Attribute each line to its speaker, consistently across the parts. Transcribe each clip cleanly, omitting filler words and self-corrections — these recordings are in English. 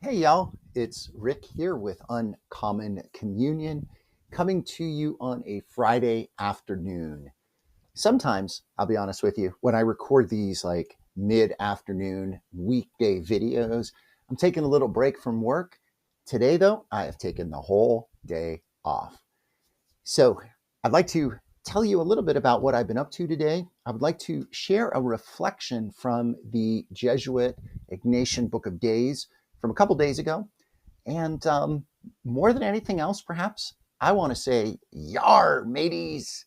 Speaker 1: Hey y'all, it's Rick here with Uncommon Communion, coming to you on a Friday afternoon. Sometimes, I'll be honest with you, when I record these like mid-afternoon weekday videos, I'm taking a little break from work. Today though, I have taken the whole day off. So I'd like to tell you a little bit about what I've been up to today. I would like to share a reflection from the Jesuit Ignatian Book of Days from a couple days ago. And more than anything else, perhaps, I want to say, yar, mateys.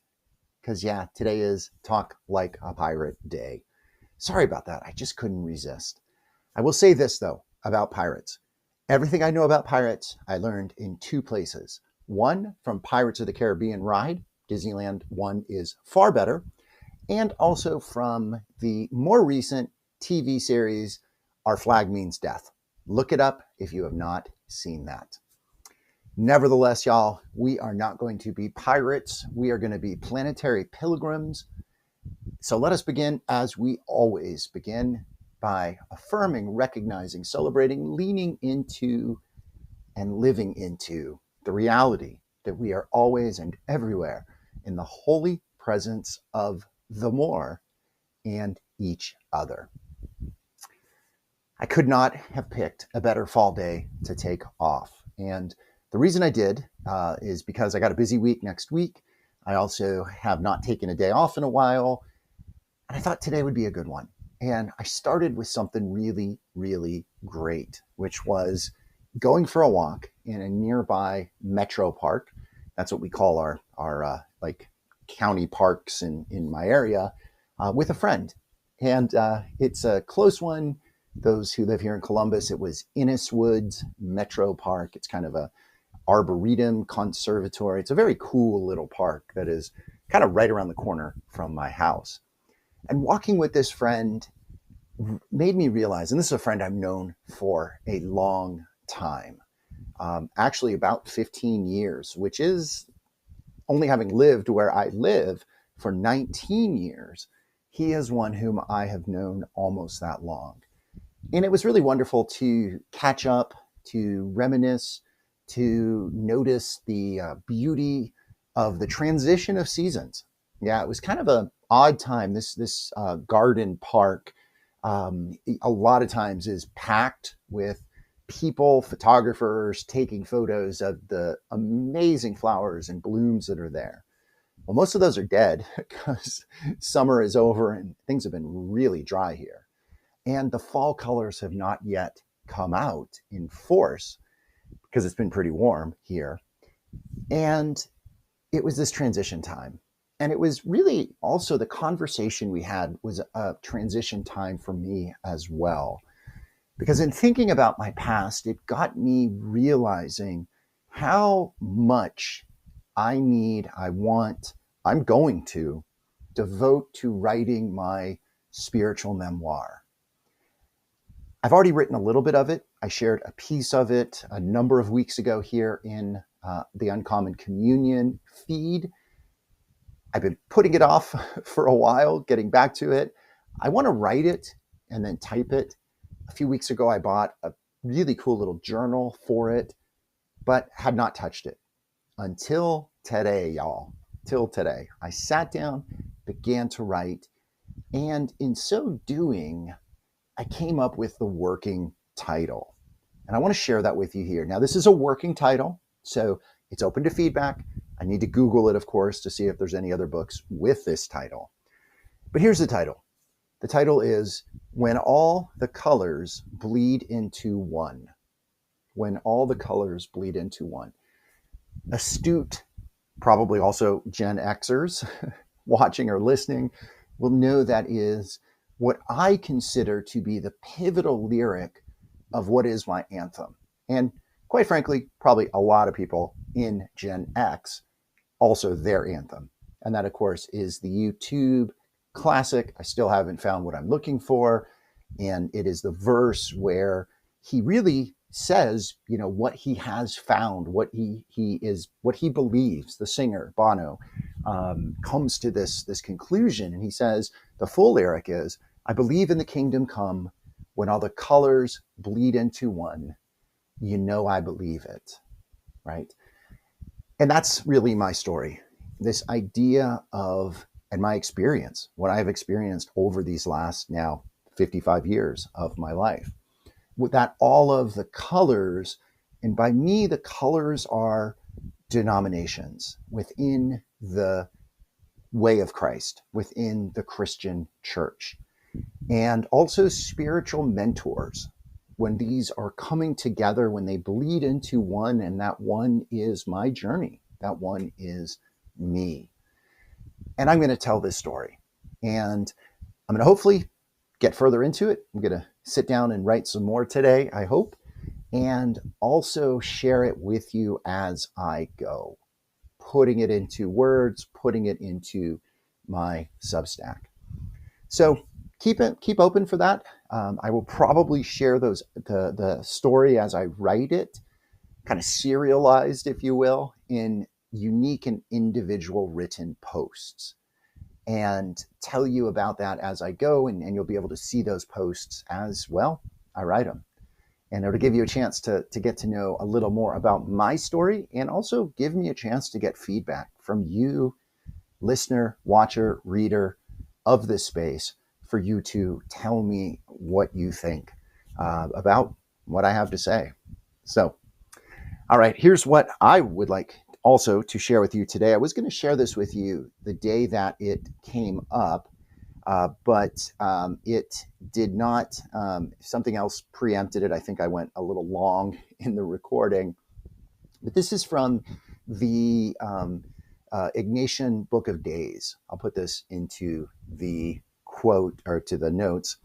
Speaker 1: Because, yeah, today is Talk Like a Pirate Day. Sorry about that. I just couldn't resist. I will say this, though, about pirates. Everything I know about pirates, I learned in two places. One, from Pirates of the Caribbean Ride. Disneyland 1 is far better. And also from the more recent TV series, Our Flag Means Death. Look it up if you have not seen that. Nevertheless, y'all, we are not going to be pirates. We are going to be planetary pilgrims. So let us begin as we always begin by affirming, recognizing, celebrating, leaning into, and living into the reality that we are always and everywhere in the holy presence of the more and each other. I could not have picked a better fall day to take off. And the reason I did is because I got a busy week next week. I also have not taken a day off in a while. And I thought today would be a good one. And I started with something really, really great, which was going for a walk in a nearby metro park. That's what we call our like county parks in my area with a friend. And it's a close one. Those who live here in Columbus, it was Innis Woods Metro Park. It's kind of a arboretum conservatory. It's a very cool little park that is kind of right around the corner from my house. And walking with this friend made me realize, and this is a friend I've known for a long time, actually about 15 years, which is only having lived where I live for 19 years. He is one whom I have known almost that long. And it was really wonderful to catch up, to reminisce, to notice the beauty of the transition of seasons. Yeah, it was kind of an odd time. This garden park, a lot of times is packed with people, photographers taking photos of the amazing flowers and blooms that are there. Well, most of those are dead because summer is over and things have been really dry here. And the fall colors have not yet come out in force because it's been pretty warm here. And it was this transition time. And it was really also the conversation we had was a transition time for me as well. Because in thinking about my past, it got me realizing how much I'm going to devote to writing my spiritual memoir. I've already written a little bit of it. I shared a piece of it a number of weeks ago here in the Uncommon Communion feed. I've been putting it off for a while, getting back to it. I want to write it and then type it. A few weeks ago, I bought a really cool little journal for it, but had not touched it until today, y'all. Till today. I sat down, began to write, and in so doing, I came up with the working title. And I want to share that with you here. Now, this is a working title, so it's open to feedback. I need to Google it, of course, to see if there's any other books with this title. But here's the title. The title is When All the Colors Bleed into One. When All the Colors Bleed into One. Astute, probably also Gen Xers watching or listening will know that is what I consider to be the pivotal lyric of what is my anthem. And quite frankly, probably a lot of people in Gen X, also their anthem. And that, of course, is the YouTube classic, I still haven't found what I'm looking for. And it is the verse where he really says, what he has found, what he believes. The singer, Bono, comes to this conclusion. And he says, the full lyric is, I believe in the kingdom come when all the colors bleed into one. you know I believe it, right? And that's really my story. This idea of, and my experience, what I've experienced over these last now 55 years of my life, with that all of the colors, and by me, the colors are denominations within the way of Christ, within the Christian church, and also spiritual mentors. When these are coming together, when they bleed into one, and that one is my journey, that one is me. And I'm going to tell this story. And I'm going to hopefully get further into it. I'm going to sit down and write some more today, I hope, and also share it with you as I go, putting it into words, putting it into my Substack. So keep open for that. I will probably share the story as I write it, kind of serialized, if you will, in unique and individual written posts, and tell you about that as I go, and you'll be able to see those posts as well. I write them. And it'll give you a chance to get to know a little more about my story, and also give me a chance to get feedback from you, listener, watcher, reader of this space, for you to tell me what you think about what I have to say. So, all right, here's what I would like also to share with you today. I was going to share this with you the day that it came up, but it did not. Something else preempted it. I think I went a little long in the recording. But this is from the Ignatian Book of Days. I'll put this into the quote, or to the notes.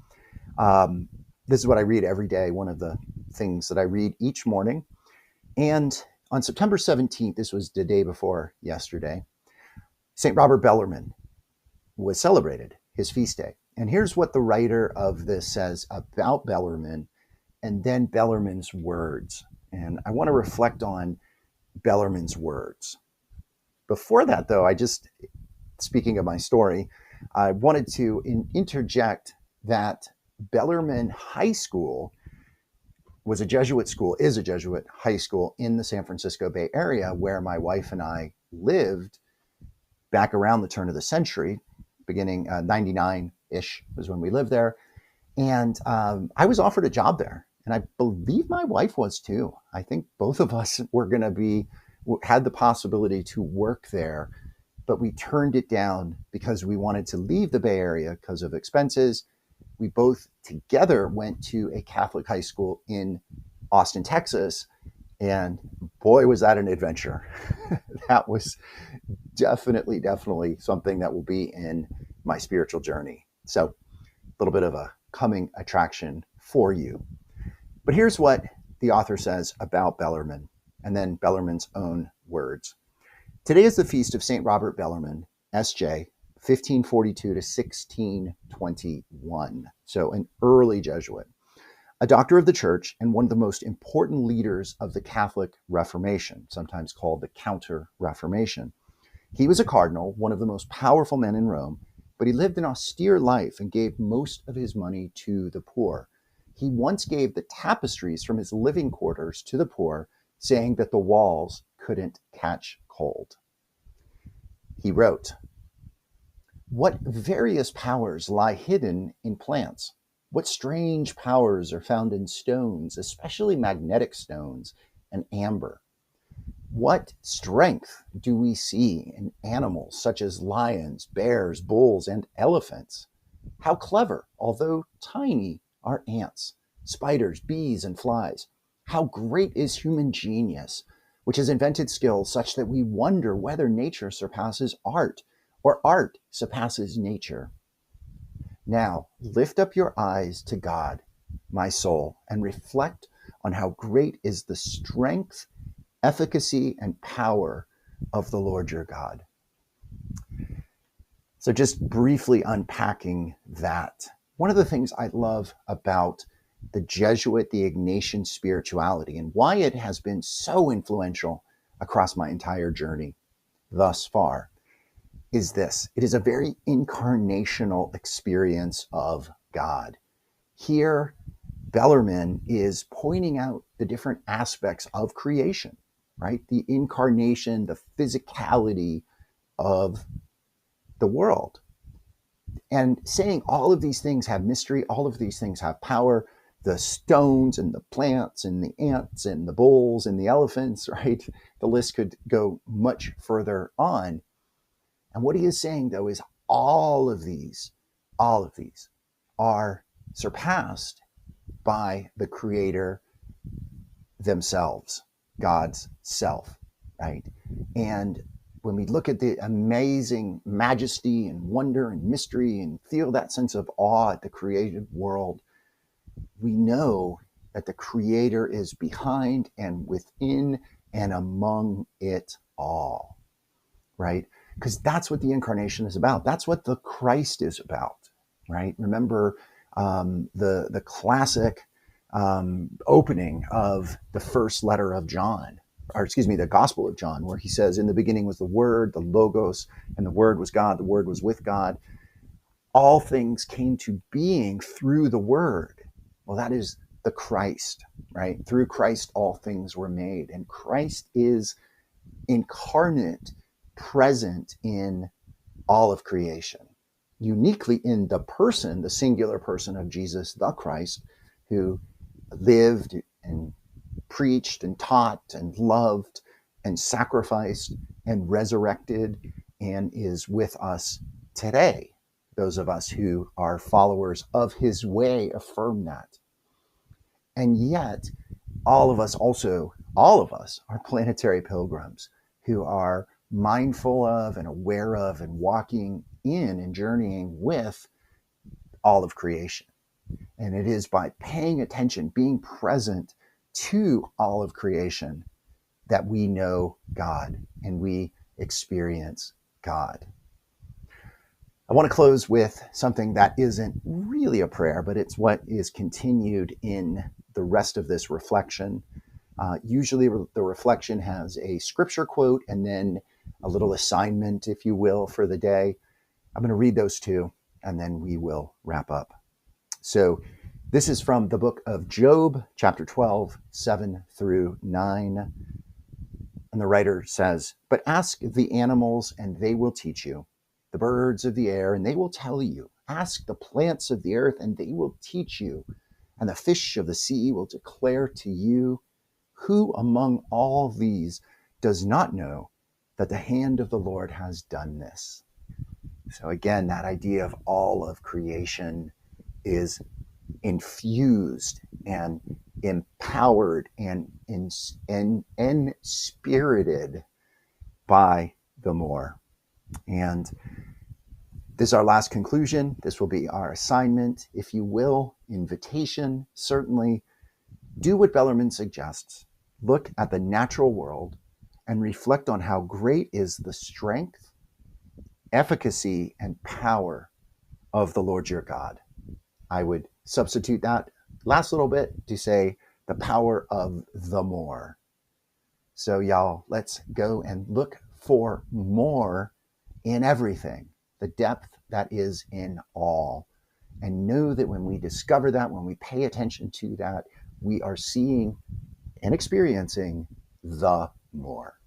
Speaker 1: This is what I read every day, one of the things that I read each morning. And on September 17th, this was the day before yesterday, Saint Robert Bellarmine was celebrated, his feast day. And here's what the writer of this says about Bellarmine, and then Bellarmine's words. And I want to reflect on Bellarmine's words. Before that, though, speaking of my story, I wanted to interject that Bellarmine High School is a Jesuit high school in the San Francisco Bay Area, where my wife and I lived back around the turn of the century, beginning 99-ish was when we lived there. And I was offered a job there, and I believe my wife was too. I think both of us had the possibility to work there, but we turned it down because we wanted to leave the Bay Area because of expenses. We both together went to a Catholic high school in Austin, Texas, and boy, was that an adventure. That was definitely something that will be in my spiritual journey. So a little bit of a coming attraction for you. But here's what the author says about Bellarmine, and then Bellarmine's own words. Today is the feast of Saint Robert Bellarmine SJ, 1542 to 1621. So an early Jesuit, a doctor of the church, and one of the most important leaders of the Catholic Reformation, sometimes called the Counter-Reformation. He was a cardinal, one of the most powerful men in Rome, but he lived an austere life and gave most of his money to the poor. He once gave the tapestries from his living quarters to the poor, saying that the walls couldn't catch cold. He wrote, "What various powers lie hidden in plants? What strange powers are found in stones, especially magnetic stones and amber? What strength do we see in animals such as lions, bears, bulls, and elephants? How clever, although tiny, are ants, spiders, bees, and flies? How great is human genius, which has invented skills such that we wonder whether nature surpasses art, or art surpasses nature. Now lift up your eyes to God, my soul, and reflect on how great is the strength, efficacy, and power of the Lord your God." So just briefly unpacking that, one of the things I love about the Jesuit, the Ignatian spirituality, and why it has been so influential across my entire journey thus far, is this. It is a very incarnational experience of God. Here, Bellarmine is pointing out the different aspects of creation, right? The incarnation, the physicality of the world, and saying all of these things have mystery, all of these things have power. The stones and the plants and the ants and the bulls and the elephants, right? The list could go much further on. And what he is saying, though, is all of these are surpassed by the Creator themselves, God's self, right? And when we look at the amazing majesty and wonder and mystery and feel that sense of awe at the created world, we know that the Creator is behind and within and among it all, right? Because that's what the incarnation is about. That's what the Christ is about, right? Remember the classic opening of the first letter of John, or excuse me, the Gospel of John, where he says, in the beginning was the Word, the Logos, and the Word was God, the Word was with God. All things came to being through the Word. Well, that is the Christ, right? Through Christ, all things were made. And Christ is incarnate, present in all of creation, uniquely in the person, the singular person of Jesus, the Christ, who lived and preached and taught and loved and sacrificed and resurrected and is with us today. Those of us who are followers of his way affirm that. And yet, all of us are planetary pilgrims who are mindful of and aware of and walking in and journeying with all of creation. And it is by paying attention, being present to all of creation, that we know God and we experience God. I want to close with something that isn't really a prayer, but it's what is continued in the rest of this reflection. Usually the reflection has a scripture quote and then a little assignment, if you will, for the day. I'm going to read those two, and then we will wrap up. So this is from the book of Job, chapter 12, 7 through 9. And the writer says, "But ask the animals, and they will teach you, the birds of the air, and they will tell you. Ask the plants of the earth, and they will teach you, and the fish of the sea will declare to you. Who among all these does not know that the hand of the Lord has done this?" So again, that idea of all of creation is infused and empowered and inspirited by the more. And this is our last conclusion. This will be our assignment, if you will, invitation, certainly. Do what Bellarmine suggests. Look at the natural world and reflect on how great is the strength, efficacy, and power of the Lord your God. I would substitute that last little bit to say the power of the more. So y'all, let's go and look for more in everything, the depth that is in all. And know that when we discover that, when we pay attention to that, we are seeing and experiencing the more.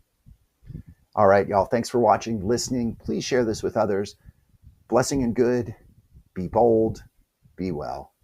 Speaker 1: All right, y'all, thanks for watching, listening. Please share this with others. Blessing and good. Be bold. Be well.